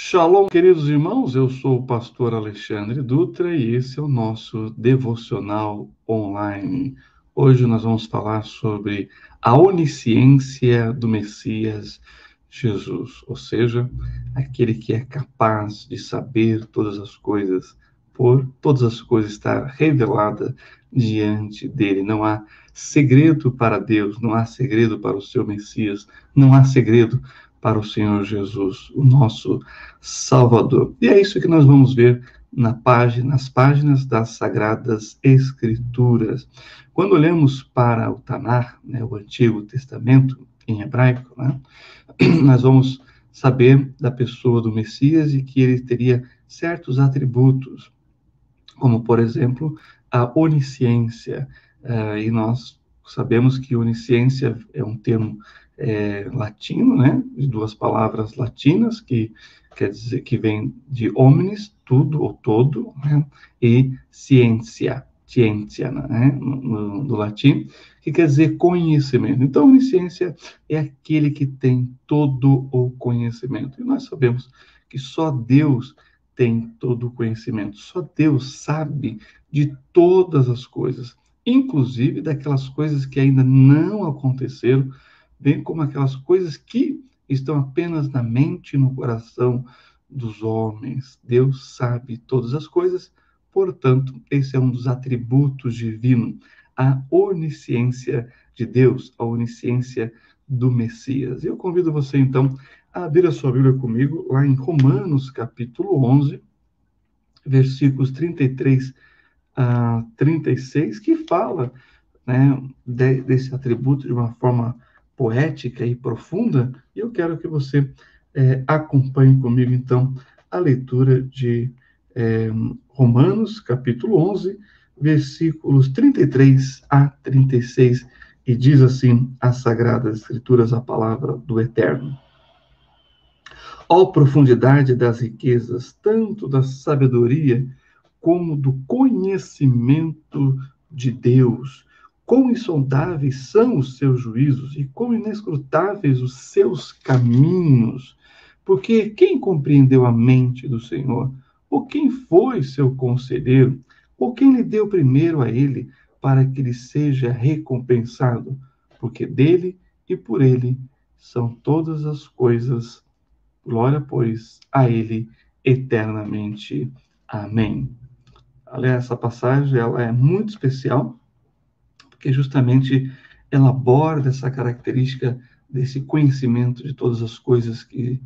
Shalom, queridos irmãos, eu sou o pastor Alexandre Dutra e esse é o nosso devocional online. Hoje nós vamos falar sobre a onisciência do Messias Jesus, ou seja, aquele que é capaz de saber todas as coisas, por todas as coisas estar revelada diante dele. Não há segredo para Deus, não há segredo para o seu Messias, não há segredo para o Senhor Jesus, o nosso Salvador. E é isso que nós vamos ver nas páginas das Sagradas Escrituras. Quando olhamos para o Tanar, o Antigo Testamento em hebraico, nós vamos saber da pessoa do Messias e que ele teria certos atributos, como, por exemplo, a onisciência. E nós sabemos que onisciência é um termo latino, de duas palavras latinas, que quer dizer que vem de omnis, tudo ou todo, e ciência, no latim, que quer dizer conhecimento. Então, onisciência é aquele que tem todo o conhecimento. E nós sabemos que só Deus tem todo o conhecimento. Só Deus sabe de todas as coisas, inclusive daquelas coisas que ainda não aconteceram, bem como aquelas coisas que estão apenas na mente e no coração dos homens. Deus sabe todas as coisas, portanto, esse é um dos atributos divinos, a onisciência de Deus, a onisciência do Messias. Eu convido você, então, a abrir a sua Bíblia comigo, lá em Romanos, capítulo 11, versículos 33 a 36, que fala desse atributo de uma forma poética e profunda, e eu quero que você acompanhe comigo, então, a leitura de Romanos, capítulo 11, versículos 33 a 36, e diz assim as Sagradas Escrituras, a palavra do Eterno. Ó profundidade das riquezas, tanto da sabedoria como do conhecimento de Deus. Quão insondáveis são os seus juízos e quão inescrutáveis os seus caminhos. Porque quem compreendeu a mente do Senhor? Ou quem foi seu conselheiro? Ou quem lhe deu primeiro a ele para que lhe seja recompensado? Porque dele e por ele são todas as coisas. Glória, pois, a ele eternamente. Amém. Aliás, essa passagem ela é muito especial, porque justamente ela aborda essa característica desse conhecimento de todas as coisas que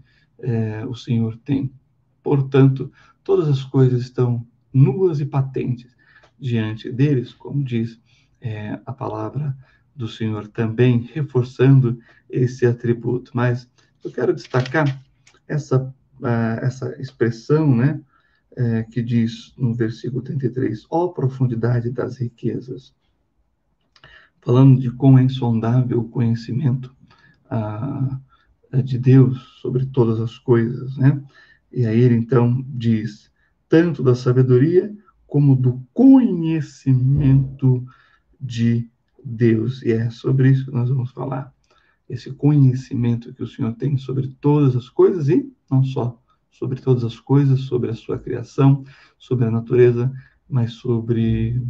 o Senhor tem. Portanto, todas as coisas estão nuas e patentes diante deles, como diz a palavra do Senhor também, reforçando esse atributo. Mas eu quero destacar essa expressão, que diz no versículo 33, ó profundidade das riquezas, falando de quão é insondável o conhecimento de Deus sobre todas as coisas, E aí ele, então, diz, tanto da sabedoria como do conhecimento de Deus. E é sobre isso que nós vamos falar. Esse conhecimento que o Senhor tem sobre todas as coisas e não só sobre todas as coisas, sobre a sua criação, sobre a natureza, mas sobre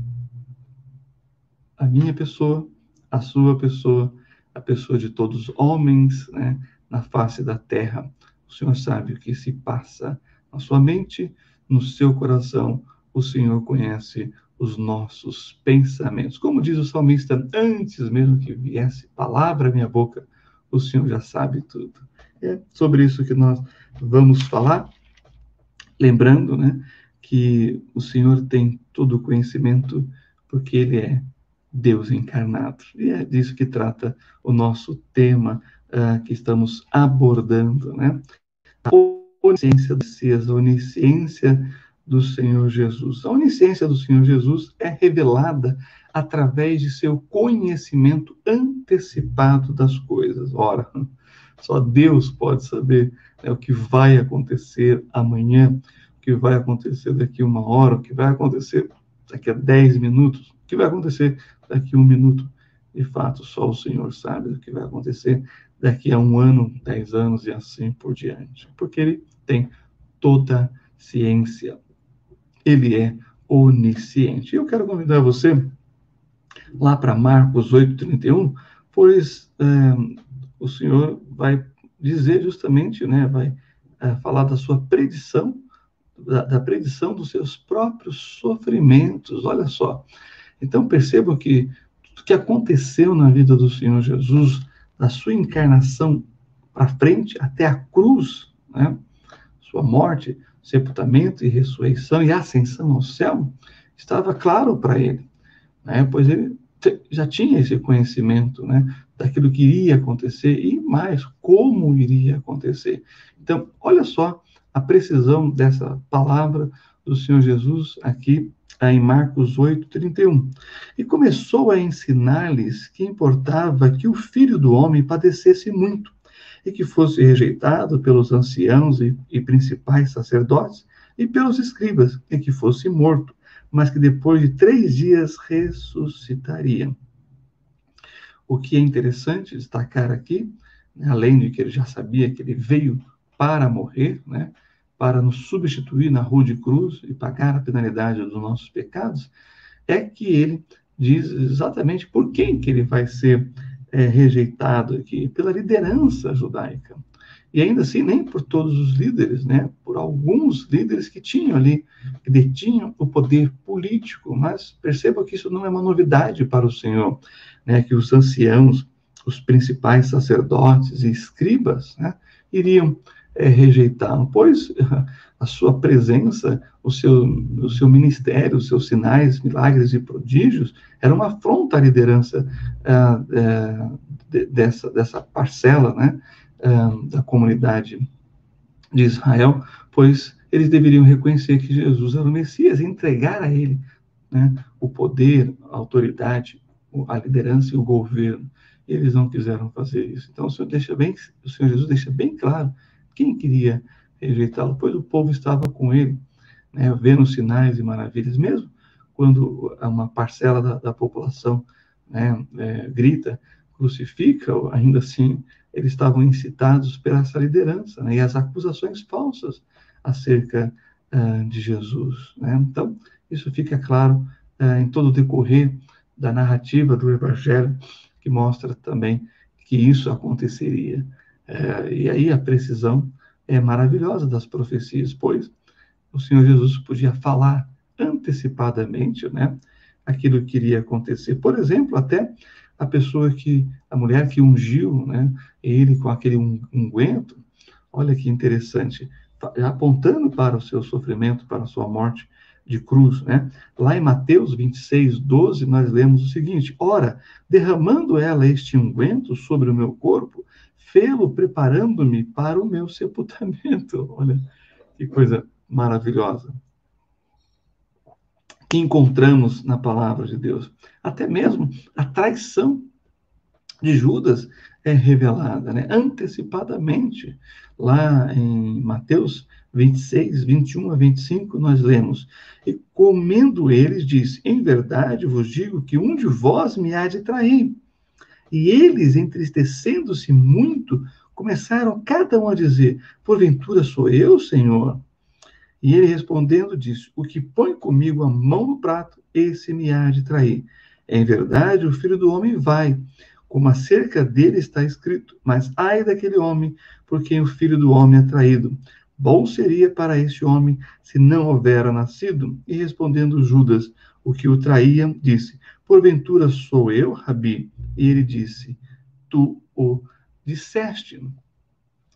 a minha pessoa, a sua pessoa, a pessoa de todos os homens, na face da terra. O Senhor sabe o que se passa na sua mente, no seu coração. O Senhor conhece os nossos pensamentos. Como diz o salmista, antes mesmo que viesse palavra à minha boca, o Senhor já sabe tudo. É sobre isso que nós vamos falar, lembrando, que o Senhor tem todo o conhecimento, porque Ele é Deus encarnado. E é disso que trata o nosso tema que estamos abordando, A onisciência do Senhor Jesus. A onisciência do Senhor Jesus é revelada através de seu conhecimento antecipado das coisas. Ora, só Deus pode saber o que vai acontecer amanhã, o que vai acontecer daqui a 1 hora, o que vai acontecer daqui a 10 minutos, o que vai acontecer daqui a 1 minuto. De fato, só o Senhor sabe o que vai acontecer daqui a 1 ano, 10 anos e assim por diante. Porque Ele tem toda ciência. Ele é onisciente. Eu quero convidar você lá para Marcos 8:31, pois o Senhor vai dizer justamente, né, vai falar da sua predição, da predição dos seus próprios sofrimentos. Olha só. Então percebam que tudo que aconteceu na vida do Senhor Jesus, da sua encarnação para frente até a cruz, né, sua morte, sepultamento e ressurreição e ascensão ao céu, estava claro para ele, né, pois ele já tinha esse conhecimento, né, daquilo que iria acontecer e mais, como iria acontecer. Então, olha só a precisão dessa palavra do Senhor Jesus aqui em Marcos 8:31. E começou a ensinar-lhes que importava que o Filho do Homem padecesse muito e que fosse rejeitado pelos anciãos e principais sacerdotes e pelos escribas, e que fosse morto, mas que depois de 3 dias ressuscitaria. O que é interessante destacar aqui, né, além de que ele já sabia que ele veio para morrer, né, para nos substituir na cruz de cruz e pagar a penalidade dos nossos pecados, é que ele diz exatamente por quem que ele vai ser rejeitado aqui, pela liderança judaica. E ainda assim, nem por todos os líderes, né? Por alguns líderes que tinham ali, que detinham o poder político. Mas perceba que isso não é uma novidade para o Senhor, né? Que os anciãos, os principais sacerdotes e escribas, né, iriam rejeitá-lo, pois a sua presença, o seu ministério, os seus sinais, milagres e prodígios era uma afronta à liderança dessa parcela, né, da comunidade de Israel, pois eles deveriam reconhecer que Jesus era o Messias e entregar a ele, né, o poder, a autoridade, a liderança e o governo. E eles não quiseram fazer isso. Então o Senhor Jesus deixa bem claro quem queria rejeitá-lo, pois o povo estava com ele, né, vendo sinais e maravilhas, mesmo quando uma parcela da população, né, grita, crucifica, ainda assim eles estavam incitados pela essa liderança, né, e as acusações falsas acerca de Jesus, né? Então, isso fica claro em todo o decorrer da narrativa do Evangelho, que mostra também que isso aconteceria. E aí a precisão é maravilhosa das profecias, pois o Senhor Jesus podia falar antecipadamente, né, aquilo que iria acontecer. Por exemplo, até a mulher que ungiu, né, ele com aquele unguento, olha que interessante, apontando para o seu sofrimento, para a sua morte de cruz, né? Lá em Mateus 26:12, nós lemos o seguinte: ora, derramando ela este unguento sobre o meu corpo, fê-lo preparando-me para o meu sepultamento. Olha que coisa maravilhosa que encontramos na palavra de Deus. Até mesmo a traição de Judas é revelada, né, antecipadamente. Lá em Mateus 26:21-25, nós lemos: e comendo eles, disse: em verdade vos digo que um de vós me há de trair. E eles, entristecendo-se muito, começaram cada um a dizer: porventura sou eu, Senhor? E ele respondendo disse: o que põe comigo a mão no prato, esse me há de trair. Em verdade, o Filho do Homem vai, como acerca dele está escrito, mas ai daquele homem por quem o Filho do Homem é traído. Bom seria para este homem se não houvera nascido. E respondendo Judas, o que o traía, disse: porventura sou eu, Rabi? E ele disse: tu o disseste.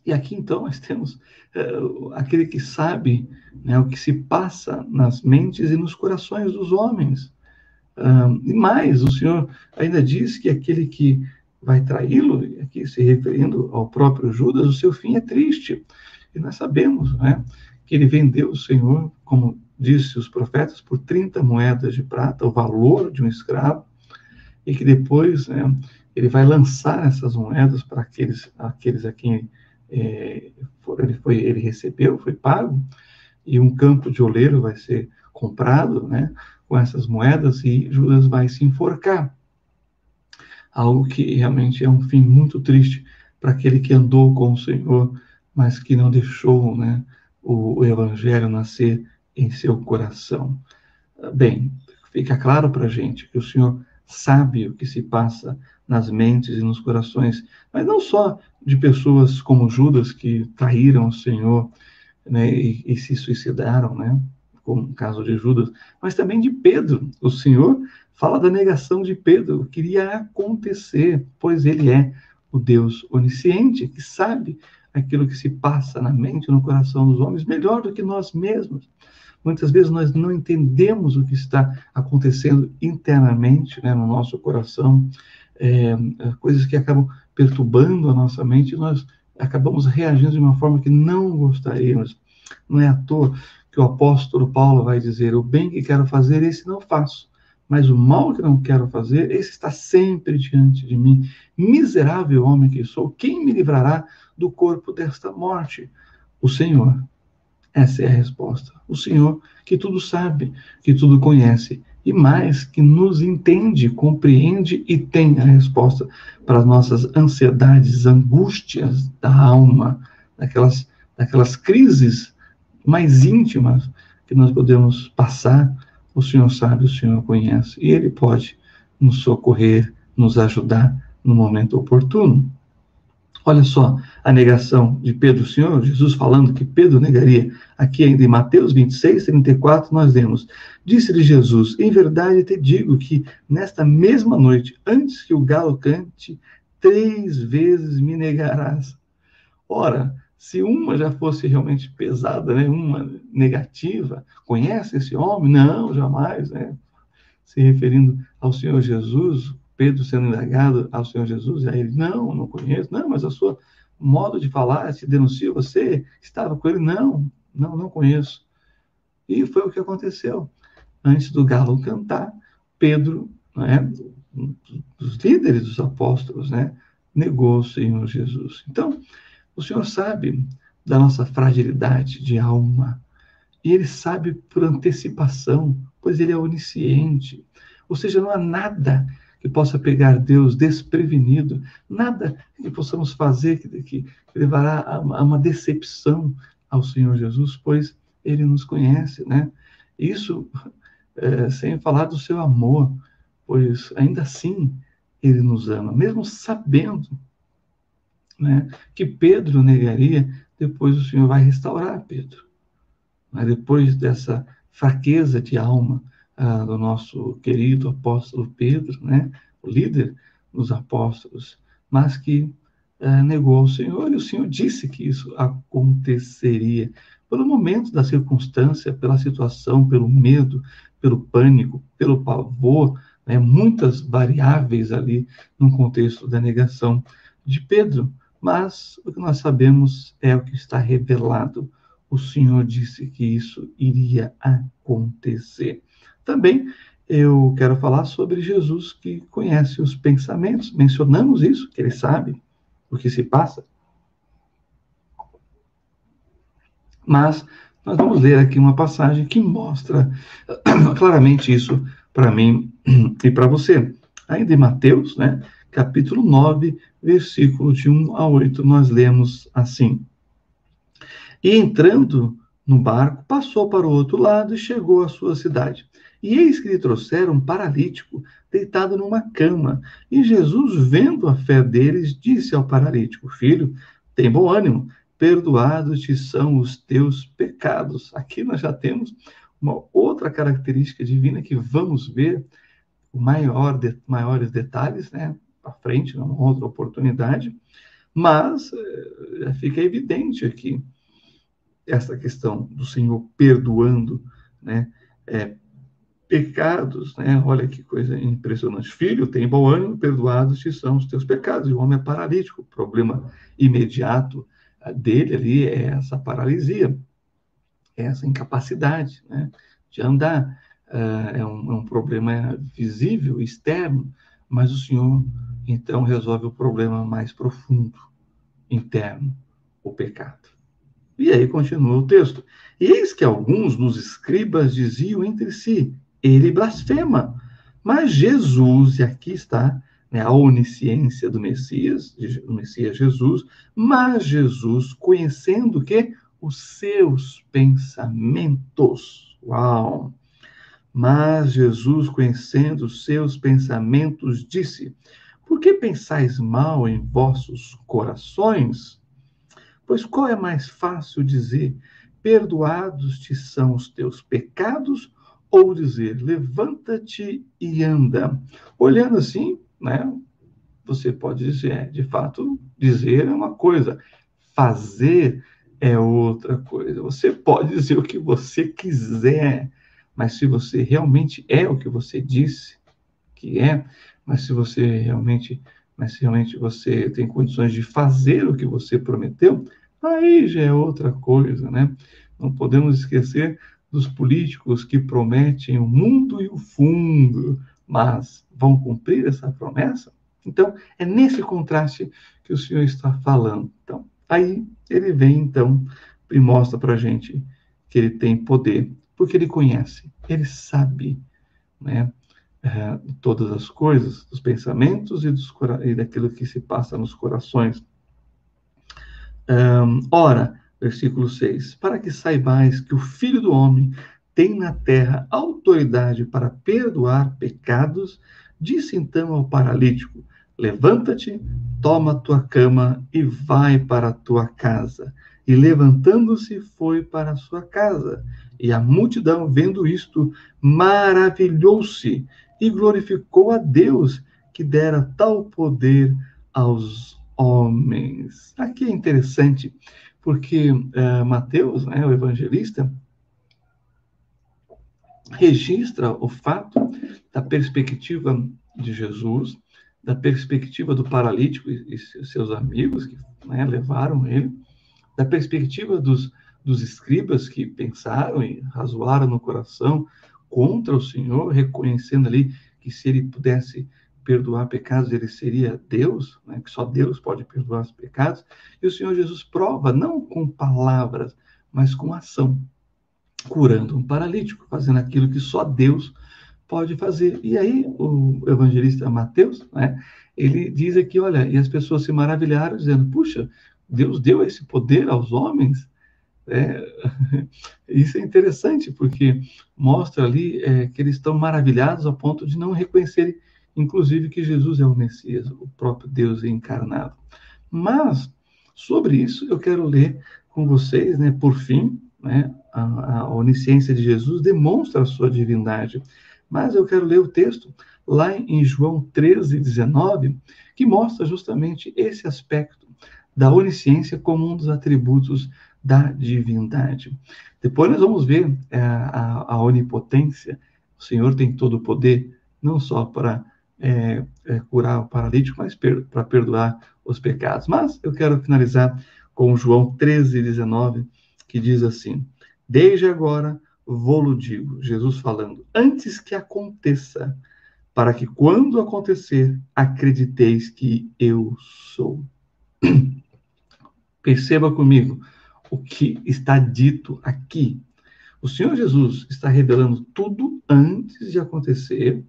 E aqui, então, nós temos aquele que sabe, né, o que se passa nas mentes e nos corações dos homens. E mais, o Senhor ainda diz que aquele que vai traí-lo, aqui se referindo ao próprio Judas, o seu fim é triste. E nós sabemos, né, que ele vendeu o Senhor, como disse os profetas, por 30 moedas de prata, o valor de um escravo, e que depois, né, ele vai lançar essas moedas para aqueles a quem ele recebeu, foi pago, e um campo de oleiro vai ser comprado, né, com essas moedas, e Judas vai se enforcar. Algo que realmente é um fim muito triste para aquele que andou com o Senhor, mas que não deixou, né, o Evangelho nascer em seu coração. Bem, fica claro para a gente que o Senhor sabe o que se passa nas mentes e nos corações, mas não só de pessoas como Judas, que traíram o Senhor, né, e se suicidaram, né, como o caso de Judas, mas também de Pedro. O Senhor fala da negação de Pedro, o que iria acontecer, pois ele é o Deus onisciente, que sabe aquilo que se passa na mente e no coração dos homens melhor do que nós mesmos. Muitas vezes nós não entendemos o que está acontecendo internamente, né, no nosso coração, coisas que acabam perturbando a nossa mente e nós acabamos reagindo de uma forma que não gostaríamos. Não é à toa que o apóstolo Paulo vai dizer: o bem que quero fazer, esse não faço, mas o mal que não quero fazer, esse está sempre diante de mim. Miserável homem que sou, quem me livrará do corpo desta morte? O Senhor. Essa é a resposta. O Senhor, que tudo sabe, que tudo conhece, e mais, que nos entende, compreende e tem a resposta para as nossas ansiedades, angústias da alma, daquelas crises mais íntimas que nós podemos passar. O Senhor sabe, o Senhor conhece, e Ele pode nos socorrer, nos ajudar no momento oportuno. Olha só a negação de Pedro, o Senhor Jesus falando que Pedro negaria. Aqui ainda em Mateus 26, 34, nós lemos: disse-lhe Jesus, em verdade te digo que nesta mesma noite, antes que o galo cante, 3 vezes me negarás. Ora, se uma já fosse realmente pesada, né, uma negativa, conhece esse homem? Não, jamais, né? Se referindo ao Senhor Jesus, Pedro sendo indagado ao Senhor Jesus, e a ele: não conheço, não, mas a sua modo de falar se denuncia, você estava com ele? Não conheço. E foi o que aconteceu. Antes do galo cantar, Pedro, né, dos líderes dos apóstolos, né, negou o Senhor Jesus. Então, o Senhor sabe da nossa fragilidade de alma, e Ele sabe por antecipação, pois Ele é onisciente. Ou seja, não há nada que possa pegar Deus desprevenido, nada que possamos fazer que levará a uma decepção ao Senhor Jesus, pois Ele nos conhece, né? Isso sem falar do seu amor, pois ainda assim Ele nos ama, mesmo sabendo, né, que Pedro negaria, depois o Senhor vai restaurar Pedro. Mas depois dessa fraqueza de alma do nosso querido apóstolo Pedro, né, o líder dos apóstolos, mas que negou ao Senhor, e o Senhor disse que isso aconteceria pelo momento da circunstância, pela situação, pelo medo, pelo pânico, pelo pavor, né, muitas variáveis ali no contexto da negação de Pedro, mas o que nós sabemos é o que está revelado. O Senhor disse que isso iria acontecer. Também eu quero falar sobre Jesus, que conhece os pensamentos. Mencionamos isso, que Ele sabe o que se passa. Mas nós vamos ler aqui uma passagem que mostra claramente isso para mim e para você. Ainda em Mateus, né, capítulo 9, versículo de 1 a 8, nós lemos assim: e entrando no barco, passou para o outro lado e chegou à sua cidade. E eis que lhe trouxeram um paralítico deitado numa cama. E Jesus, vendo a fé deles, disse ao paralítico: filho, tem bom ânimo, perdoados te são os teus pecados. Aqui nós já temos uma outra característica divina que vamos ver com maiores detalhes, né, para frente, numa outra oportunidade. Mas fica evidente aqui essa questão do Senhor perdoando, né, pecados, né? Olha que coisa impressionante. Filho, tem bom ânimo, perdoados te são os teus pecados. E o homem é paralítico. O problema imediato dele ali é essa paralisia, é essa incapacidade, né, de andar. É um problema visível, externo, mas o Senhor, então, resolve o problema mais profundo, interno, o pecado. E aí continua o texto. Eis que alguns dos escribas diziam entre si: ele blasfema. Mas Jesus, e aqui está, né, a onisciência do Messias Jesus, mas Jesus, conhecendo que os seus pensamentos. Uau! Mas Jesus, conhecendo os seus pensamentos, disse: Por que pensais mal em vossos corações? Pois qual é mais fácil dizer: Perdoados te são os teus pecados, ou dizer: Levanta-te e anda? Olhando assim, né? Você pode dizer, de fato, dizer é uma coisa, fazer é outra coisa. Você pode dizer o que você quiser, mas se você realmente é o que você disse que é, mas se você realmente, mas se realmente você tem condições de fazer o que você prometeu, aí já é outra coisa, né? Não podemos esquecer dos políticos que prometem o mundo e o fundo, mas vão cumprir essa promessa? Então, é nesse contraste que o Senhor está falando. Então, aí ele vem, então, e mostra para a gente que ele tem poder, porque ele conhece, ele sabe, né, de todas as coisas, dos pensamentos e daquilo que se passa nos corações. Ora, versículo 6, para que saibais que o Filho do Homem tem na terra autoridade para perdoar pecados, disse então ao paralítico: Levanta-te, toma a tua cama e vai para a tua casa. E levantando-se, foi para a sua casa. E a multidão, vendo isto, maravilhou-se e glorificou a Deus, que dera tal poder aos homens. Aqui é interessante, porque Mateus, né, o evangelista, registra o fato da perspectiva de Jesus, da perspectiva do paralítico e seus amigos que, né, levaram ele, da perspectiva dos escribas que pensaram e razoaram no coração contra o Senhor, reconhecendo ali que se ele pudesse perdoar pecados, ele seria Deus, né? Que só Deus pode perdoar os pecados. E o Senhor Jesus prova, não com palavras, mas com ação, curando um paralítico, fazendo aquilo que só Deus pode fazer. E aí o evangelista Mateus, né, ele diz aqui, olha, e as pessoas se maravilharam, dizendo, puxa, Deus deu esse poder aos homens. Isso é interessante, porque mostra ali que eles estão maravilhados ao ponto de não reconhecerem, inclusive, que Jesus é o Messias, o próprio Deus encarnado. Mas, sobre isso, eu quero ler com vocês, né, por fim, né, a onisciência de Jesus demonstra a sua divindade. Mas eu quero ler o texto lá em João 13:19, que mostra justamente esse aspecto da onisciência como um dos atributos da divindade. Depois nós vamos ver a onipotência. O Senhor tem todo o poder, não só para curar o paralítico, mas para perdoar os pecados. Mas eu quero finalizar com João 13:19, que diz assim: Desde agora vou-lo digo, Jesus falando, antes que aconteça, para que quando acontecer, acrediteis que eu sou. Perceba comigo o que está dito aqui. O Senhor Jesus está revelando tudo antes de acontecer,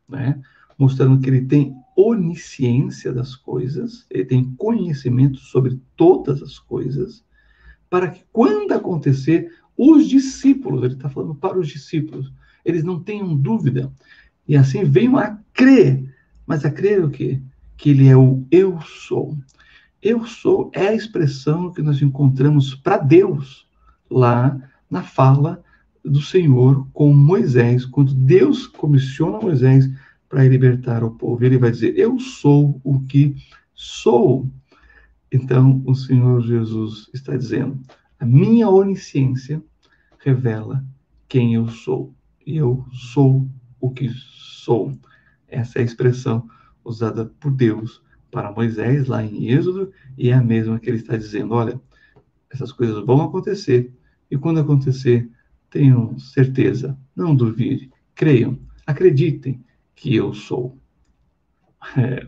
né? Mostrando que ele tem onisciência das coisas, ele tem conhecimento sobre todas as coisas, para que quando acontecer, os discípulos, ele está falando para os discípulos, eles não tenham dúvida, e assim venham a crer. Mas a crer o quê? Que ele é o eu sou. Eu sou é a expressão que nós encontramos para Deus lá na fala do Senhor com Moisés, quando Deus comissiona Moisés para libertar o povo. Ele vai dizer: Eu sou o que sou. Então, o Senhor Jesus está dizendo: a minha onisciência revela quem eu sou. E eu sou o que sou. Essa é a expressão usada por Deus para Moisés, lá em Êxodo, e é a mesma que ele está dizendo: olha, essas coisas vão acontecer, e quando acontecer, tenham certeza, não duvide, creiam, acreditem que eu sou.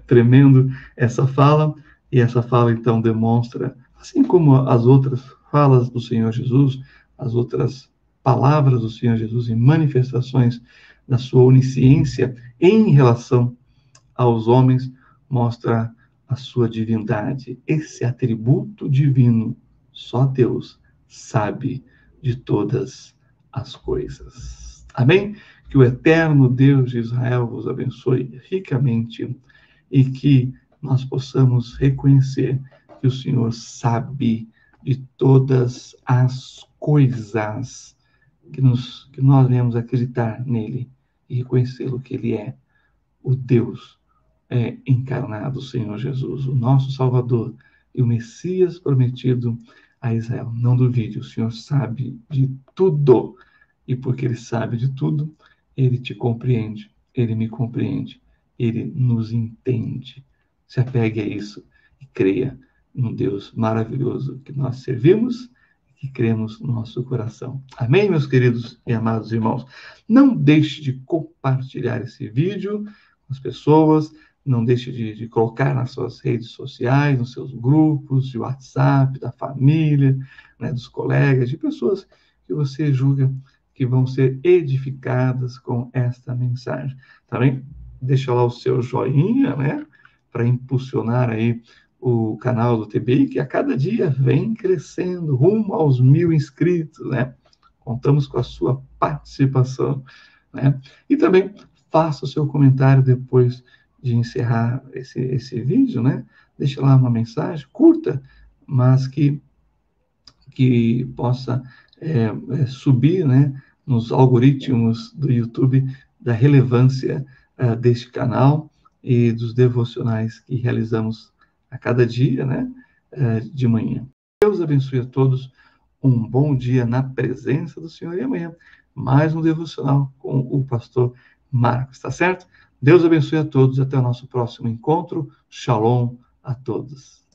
Tremendo essa fala, e essa fala então demonstra, assim como as outras falas do Senhor Jesus, as outras palavras do Senhor Jesus em manifestações da sua onisciência em relação aos homens, mostra a sua divindade. Esse atributo divino, só Deus sabe de todas as coisas. Amém? Que o eterno Deus de Israel vos abençoe ricamente e que nós possamos reconhecer que o Senhor sabe de todas as coisas, que nós devemos acreditar nele e reconhecê-lo que ele é o Deus encarnado, o Senhor Jesus, o nosso Salvador e o Messias prometido a Israel. Não duvide, o Senhor sabe de tudo. E porque ele sabe de tudo, ele te compreende, ele me compreende, ele nos entende. Se apegue a isso e creia no Deus maravilhoso que nós servimos e que cremos no nosso coração. Amém, meus queridos e amados irmãos? Não deixe de compartilhar esse vídeo com as pessoas, não deixe de colocar nas suas redes sociais, nos seus grupos de WhatsApp, da família, né, dos colegas, de pessoas que você julga que vão ser edificadas com esta mensagem. Tá bem? Deixa lá o seu joinha, né? Para impulsionar aí o canal do TBI, que a cada dia vem crescendo, rumo aos 1000 inscritos, né? Contamos com a sua participação, né? E também faça o seu comentário depois de encerrar esse vídeo, né? Deixa lá uma mensagem curta, mas que possa subir, né, nos algoritmos do YouTube da relevância deste canal e dos devocionais que realizamos a cada dia, né, de manhã. Deus abençoe a todos, um bom dia na presença do Senhor e amanhã mais um devocional com o pastor Marcos, tá certo? Deus abençoe a todos, até o nosso próximo encontro. Shalom a todos.